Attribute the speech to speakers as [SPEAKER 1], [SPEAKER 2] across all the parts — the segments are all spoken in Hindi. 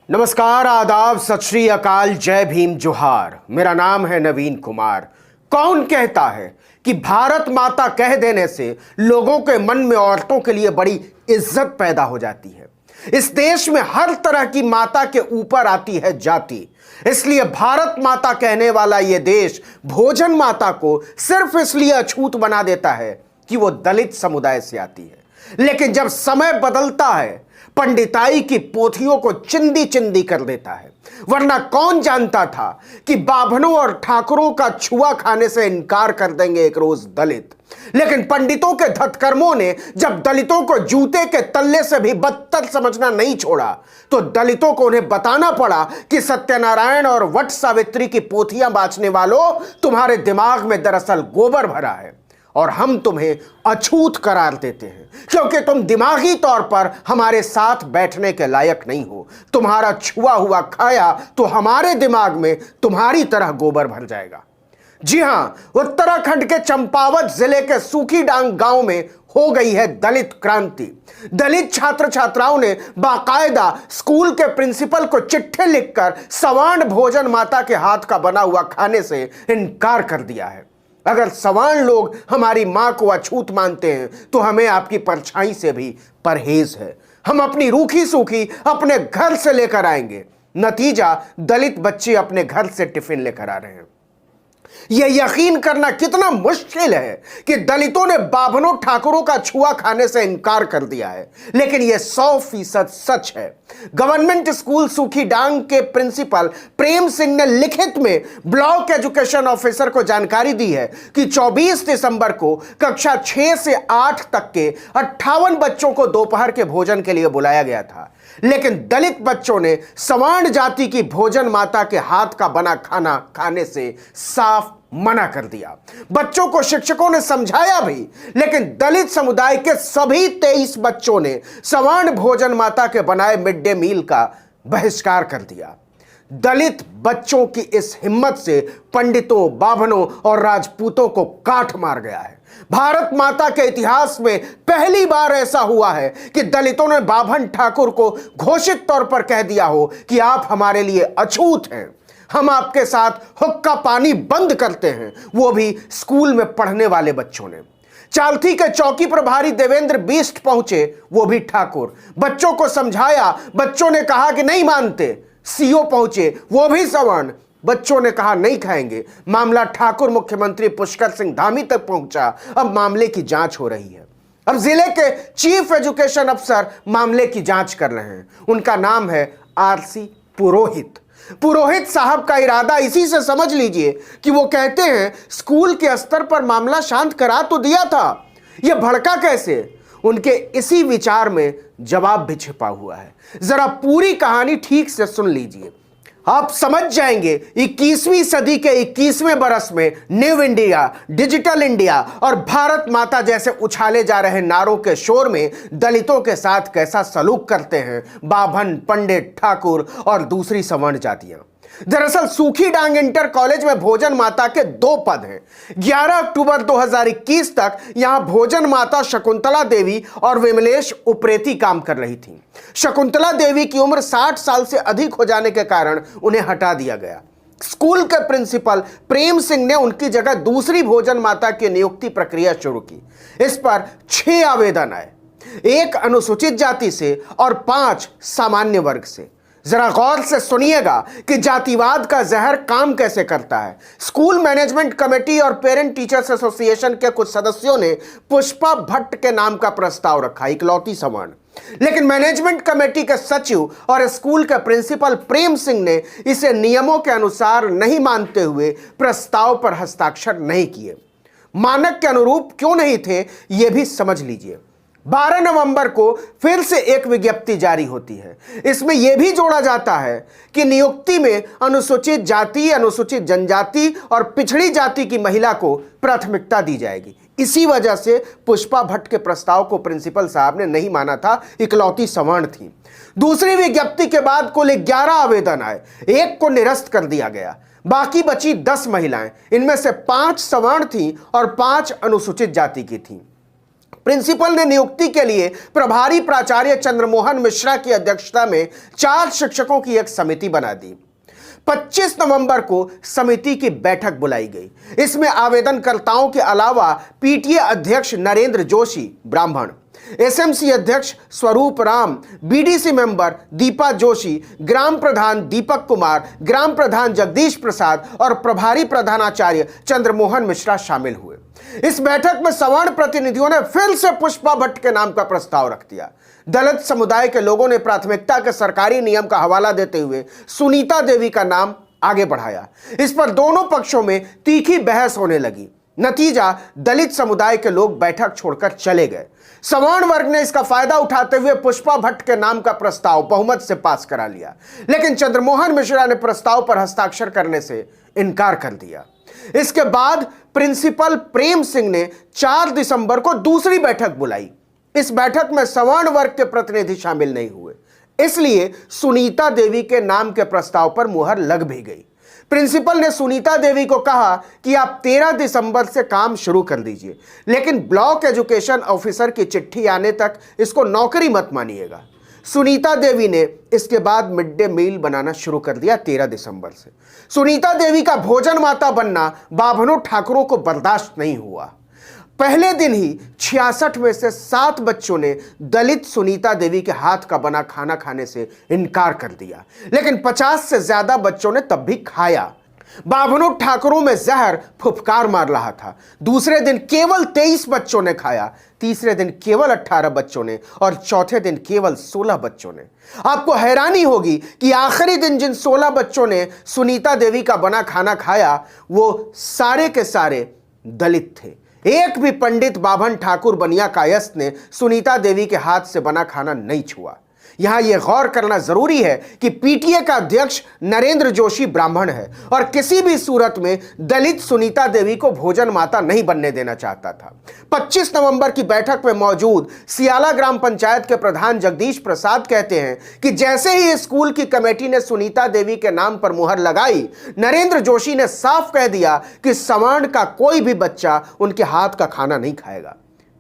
[SPEAKER 1] नमस्कार, आदाब, सत श्री अकाल, जय भीम, जोहार। मेरा नाम है नवीन कुमार। कौन कहता है कि भारत माता कह देने से लोगों के मन में औरतों के लिए बड़ी इज्जत पैदा हो जाती है। इस देश में हर तरह की माता के ऊपर आती है जाति। इसलिए भारत माता कहने वाला यह देश भोजन माता को सिर्फ इसलिए अछूत बना देता है कि वो दलित समुदाय से आती है। लेकिन जब समय बदलता है, पंडिताई की पोथियों को चिंदी चिंदी कर देता है। वरना कौन जानता था कि बाभनों और ठाकुरों का छुआ खाने से इनकार कर देंगे एक रोज दलित। लेकिन पंडितों के धतकर्मों ने जब दलितों को जूते के तल्ले से भी बदतर समझना नहीं छोड़ा, तो दलितों को उन्हें बताना पड़ा कि सत्यनारायण और वट सावित्री की पोथियां बांचने वालों, तुम्हारे दिमाग में दरअसल गोबर भरा है और हम तुम्हें अछूत करार देते हैं क्योंकि तुम दिमागी तौर पर हमारे साथ बैठने के लायक नहीं हो। तुम्हारा छुआ हुआ खाया तो हमारे दिमाग में तुम्हारी तरह गोबर भर जाएगा। जी हां, उत्तराखंड के चंपावत जिले के सूखीडांग गांव में हो गई है दलित क्रांति। दलित छात्र छात्राओं ने बाकायदा स्कूल के प्रिंसिपल को चिट्ठी लिखकर सवर्ण भोजन माता के हाथ का बना हुआ खाने से इनकार कर दिया है। अगर सवर्ण लोग हमारी मां को अछूत मानते हैं तो हमें आपकी परछाई से भी परहेज है। हम अपनी रूखी सूखी अपने घर से लेकर आएंगे। नतीजा, दलित बच्चे अपने घर से टिफिन लेकर आ रहे हैं। यह यकीन करना कितना मुश्किल है कि दलितों ने बाभनों ठाकुरों का छुआ खाने से इनकार कर दिया है, लेकिन यह 100% सच है। गवर्नमेंट स्कूल सूखीडांग के प्रिंसिपल प्रेम सिंह ने लिखित में ब्लॉक एजुकेशन ऑफिसर को जानकारी दी है कि 24 दिसंबर को कक्षा 6 से 8 तक के 58 बच्चों को दोपहर के भोजन के लिए बुलाया गया था, लेकिन दलित बच्चों ने सवर्ण जाति की भोजन माता के हाथ का बना खाना खाने से साफ मना कर दिया। बच्चों को शिक्षकों ने समझाया भी, लेकिन दलित समुदाय के सभी 23 बच्चों ने सवर्ण भोजन माता के बनाए मिड डे मील का बहिष्कार कर दिया। दलित बच्चों की इस हिम्मत से पंडितों, बाभनों और राजपूतों को काठ मार गया है। भारत माता के इतिहास में पहली बार ऐसा हुआ है कि दलितों ने बाभन ठाकुर को घोषित तौर पर कह दिया हो कि आप हमारे लिए अछूत हैं। हम आपके साथ हुक्का पानी बंद करते हैं, वो भी स्कूल में पढ़ने वाले बच्चों ने। चालथी के चौकी प्रभारी देवेंद्र बिष्ट पहुंचे, वो भी ठाकुर। बच्चों को समझाया, बच्चों ने कहा कि नहीं मानते। सीओ पहुंचे, वो भी सवर्ण। बच्चों ने कहा नहीं खाएंगे। मामला ठाकुर मुख्यमंत्री पुष्कर सिंह धामी तक पहुंचा। अब मामले की जांच हो रही है। अब जिले के चीफ एजुकेशन अफसर मामले की जांच कर रहे हैं। उनका नाम है आरसी पुरोहित। पुरोहित साहब का इरादा इसी से समझ लीजिए कि वो कहते हैं स्कूल के स्तर पर मामला शांत करा तो दिया था, यह भड़का कैसे? उनके इसी विचार में जवाब भी छिपा हुआ है। जरा पूरी कहानी ठीक से सुन लीजिए, आप समझ जाएंगे। 21वीं सदी के 21वें बरस में न्यू इंडिया, डिजिटल इंडिया और भारत माता जैसे उछाले जा रहे नारों के शोर में दलितों के साथ कैसा सलूक करते हैं बाभन, पंडित, ठाकुर और दूसरी सवर्ण जातियां। दरअसल सूखीडांग इंटर कॉलेज में भोजन माता के 2 पद हैं। 11 अक्टूबर 2021 तक यहां भोजन माता शकुंतला देवी और विमलेश उप्रेती काम कर रही थी। शकुंतला देवी की उम्र 60 साल से अधिक हो जाने के कारण उन्हें हटा दिया गया। स्कूल के प्रिंसिपल प्रेम सिंह ने उनकी जगह दूसरी भोजन माता की नियुक्ति प्रक्रिया शुरू की। इस पर 6 आवेदन आए, 1 अनुसूचित जाति से और 5 सामान्य वर्ग से। जरा गौर से सुनिएगा कि जातिवाद का जहर काम कैसे करता है। स्कूल मैनेजमेंट कमेटी और पेरेंट टीचर्स एसोसिएशन के कुछ सदस्यों ने पुष्पा भट्ट के नाम का प्रस्ताव रखा, इकलौती सवर्ण। लेकिन मैनेजमेंट कमेटी के सचिव और स्कूल के प्रिंसिपल प्रेम सिंह ने इसे नियमों के अनुसार नहीं मानते हुए प्रस्ताव पर हस्ताक्षर नहीं किए। मानक के अनुरूप क्यों नहीं थे, यह भी समझ लीजिए। 12 नवंबर को फिर से एक विज्ञप्ति जारी होती है। इसमें यह भी जोड़ा जाता है कि नियुक्ति में अनुसूचित जाति, अनुसूचित जनजाति और पिछड़ी जाति की महिला को प्राथमिकता दी जाएगी। इसी वजह से पुष्पा भट्ट के प्रस्ताव को प्रिंसिपल साहब ने नहीं माना था, इकलौती सवर्ण थी। दूसरी विज्ञप्ति के बाद कुल 11 आवेदन आए, 1 को निरस्त कर दिया गया। बाकी बची 10 महिलाएं, इनमें से 5 सवर्ण थी और 5 अनुसूचित जाति की थीं। प्रिंसिपल ने नियुक्ति के लिए प्रभारी प्राचार्य चंद्रमोहन मिश्रा की अध्यक्षता में 4 शिक्षकों की एक समिति बना दी। 25 नवंबर को समिति की बैठक बुलाई गई। इसमें आवेदनकर्ताओं के अलावा पीटीए अध्यक्ष नरेंद्र जोशी ब्राह्मण, एसएमसी अध्यक्ष स्वरूप राम, बीडीसी मेंबर दीपा जोशी, ग्राम प्रधान दीपक कुमार, ग्राम प्रधान जगदीश प्रसाद और प्रभारी प्रधानाचार्य चंद्रमोहन मिश्रा शामिल हुए। इस बैठक में सवर्ण प्रतिनिधियों ने फिर से पुष्पा भट्ट के नाम का प्रस्ताव रख दिया। दलित समुदाय के लोगों ने प्राथमिकता के सरकारी नियम का हवाला देते हुए सुनीता देवी का नाम आगे बढ़ाया। इस पर दोनों पक्षों में तीखी बहस होने लगी। नतीजा, दलित समुदाय के लोग बैठक छोड़कर चले गए। सवर्ण वर्ग ने इसका फायदा उठाते हुए पुष्पा भट्ट के नाम का प्रस्ताव बहुमत से पास करा लिया, लेकिन चंद्रमोहन मिश्रा ने प्रस्ताव पर हस्ताक्षर करने से इनकार कर दिया। इसके बाद प्रिंसिपल प्रेम सिंह ने 4 दिसंबर को दूसरी बैठक बुलाई। इस बैठक में सवर्ण वर्ग के प्रतिनिधि शामिल नहीं हुए, इसलिए सुनीता देवी के नाम के प्रस्ताव पर मुहर लग भी गई। प्रिंसिपल ने सुनीता देवी को कहा कि आप 13 दिसंबर से काम शुरू कर दीजिए, लेकिन ब्लॉक एजुकेशन ऑफिसर की चिट्ठी आने तक इसको नौकरी मत मानिएगा। सुनीता देवी ने इसके बाद मिड डे मील बनाना शुरू कर दिया 13 दिसंबर से। सुनीता देवी का भोजन माता बनना बाभनों ठाकुरों को बर्दाश्त नहीं हुआ। पहले दिन ही 66 में से 7 बच्चों ने दलित सुनीता देवी के हाथ का बना खाना खाने से इनकार कर दिया, लेकिन 50 से ज्यादा बच्चों ने तब भी खाया। बाभनों ठाकुरों में जहर फुफकार मार रहा था। दूसरे दिन केवल 23 बच्चों ने खाया, तीसरे दिन केवल 18 बच्चों ने और चौथे दिन केवल 16 बच्चों ने। आपको हैरानी होगी कि आखिरी दिन जिन 16 बच्चों ने सुनीता देवी का बना खाना खाया वो सारे के सारे दलित थे। एक भी पंडित बाभन ठाकुर बनिया कायस्थ ने सुनीता देवी के हाथ से बना खाना नहीं छुआ। यहां यह गौर करना जरूरी है कि पीटीए का अध्यक्ष नरेंद्र जोशी ब्राह्मण है और किसी भी सूरत में दलित सुनीता देवी को भोजन माता नहीं बनने देना चाहता था। 25 नवंबर की बैठक में मौजूद सियाला ग्राम पंचायत के प्रधान जगदीश प्रसाद कहते हैं कि जैसे ही स्कूल की कमेटी ने सुनीता देवी के नाम पर मुहर लगाई, नरेंद्र जोशी ने साफ कह दिया कि सवर्ण का कोई भी बच्चा उनके हाथ का खाना नहीं खाएगा।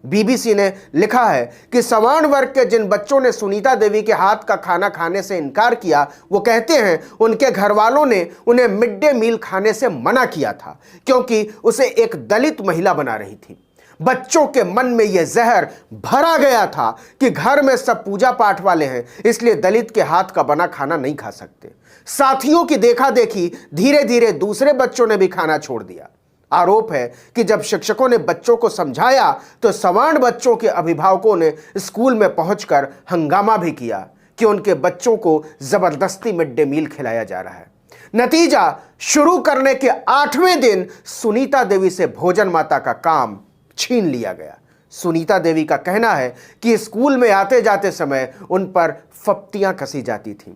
[SPEAKER 1] बीबीसी ने लिखा है कि सवर्ण वर्ग के जिन बच्चों ने सुनीता देवी के हाथ का खाना खाने से इनकार किया, वो कहते हैं उनके घर वालों ने उन्हें मिड डे मील खाने से मना किया था क्योंकि उसे एक दलित महिला बना रही थी। बच्चों के मन में यह जहर भरा गया था कि घर में सब पूजा पाठ वाले हैं, इसलिए दलित के हाथ का बना खाना नहीं खा सकते। साथियों की देखा देखी धीरे धीरे दूसरे बच्चों ने भी खाना छोड़ दिया। आरोप है कि जब शिक्षकों ने बच्चों को समझाया तो सवर्ण बच्चों के अभिभावकों ने स्कूल में पहुंचकर हंगामा भी किया कि उनके बच्चों को जबरदस्ती मिड डे मील खिलाया जा रहा है। नतीजा, शुरू करने के 8वें दिन सुनीता देवी से भोजन माता का काम छीन लिया गया। सुनीता देवी का कहना है कि स्कूल में आते जाते समय उन पर फप्तियां कसी जाती थीं।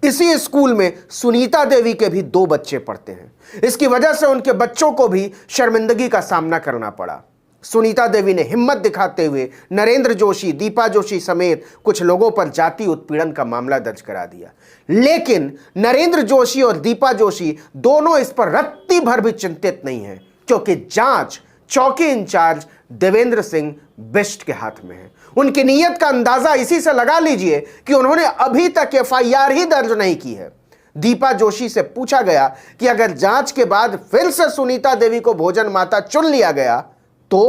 [SPEAKER 1] इसी स्कूल में सुनीता देवी के भी 2 बच्चे पढ़ते हैं। इसकी वजह से उनके बच्चों को भी शर्मिंदगी का सामना करना पड़ा। सुनीता देवी ने हिम्मत दिखाते हुए नरेंद्र जोशी, दीपा जोशी समेत कुछ लोगों पर जाति उत्पीड़न का मामला दर्ज करा दिया, लेकिन नरेंद्र जोशी और दीपा जोशी दोनों इस पर रत्ती भर भी चिंतित नहीं हैं, क्योंकि जांच चौकी इंचार्ज देवेंद्र सिंह बिष्ट के हाथ में है। उनकी नीयत का अंदाजा इसी से लगा लीजिए कि उन्होंने अभी तक एफआईआर ही दर्ज नहीं की है। दीपा जोशी से पूछा गया कि अगर जांच के बाद फिर से सुनीता देवी को भोजन माता चुन लिया गया तो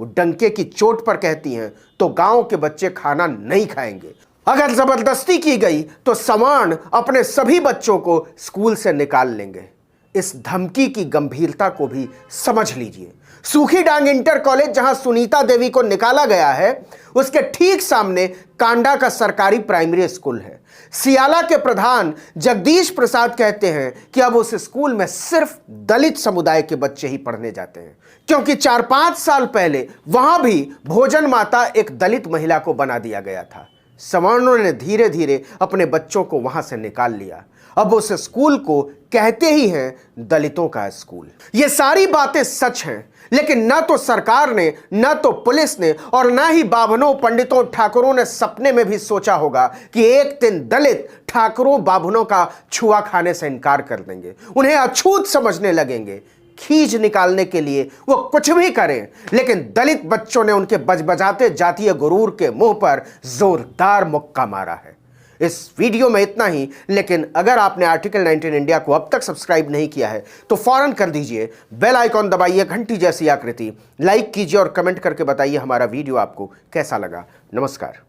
[SPEAKER 1] वो डंके की चोट पर कहती हैं तो गांव के बच्चे खाना नहीं खाएंगे। अगर जबरदस्ती की गई तो सवर्ण अपने सभी बच्चों को स्कूल से निकाल लेंगे। इस धमकी की गंभीरता को भी समझ लीजिए। सूखी डांग इंटर कॉलेज जहां सुनीता देवी को निकाला गया है, उसके ठीक सामने कांडा का सरकारी प्राइमरी स्कूल है। सियाला के प्रधान जगदीश प्रसाद कहते हैं कि अब उस स्कूल में सिर्फ दलित समुदाय के बच्चे ही पढ़ने जाते हैं, क्योंकि 4-5 साल पहले वहां भी भोजन माता एक दलित महिला को बना दिया गया था। सवर्णों ने धीरे धीरे अपने बच्चों को वहां से निकाल लिया। अब उस स्कूल को कहते ही हैं दलितों का स्कूल। ये सारी बातें सच हैं, लेकिन न तो सरकार ने, न तो पुलिस ने और न ही बाभनों, पंडितों, ठाकुरों ने सपने में भी सोचा होगा कि एक दिन दलित ठाकुरों बाभनों का छुआ खाने से इनकार कर देंगे, उन्हें अछूत समझने लगेंगे। खींच निकालने के लिए वो कुछ भी करें, लेकिन दलित बच्चों ने उनके बजबजाते जातीय गुरूर के मुंह पर जोरदार मुक्का मारा है। इस वीडियो में इतना ही, लेकिन अगर आपने आर्टिकल 19 इंडिया को अब तक सब्सक्राइब नहीं किया है तो फौरन कर दीजिए, बेल आइकॉन दबाइए, घंटी जैसी आकृति, लाइक कीजिए और कमेंट करके बताइए हमारा वीडियो आपको कैसा लगा। नमस्कार।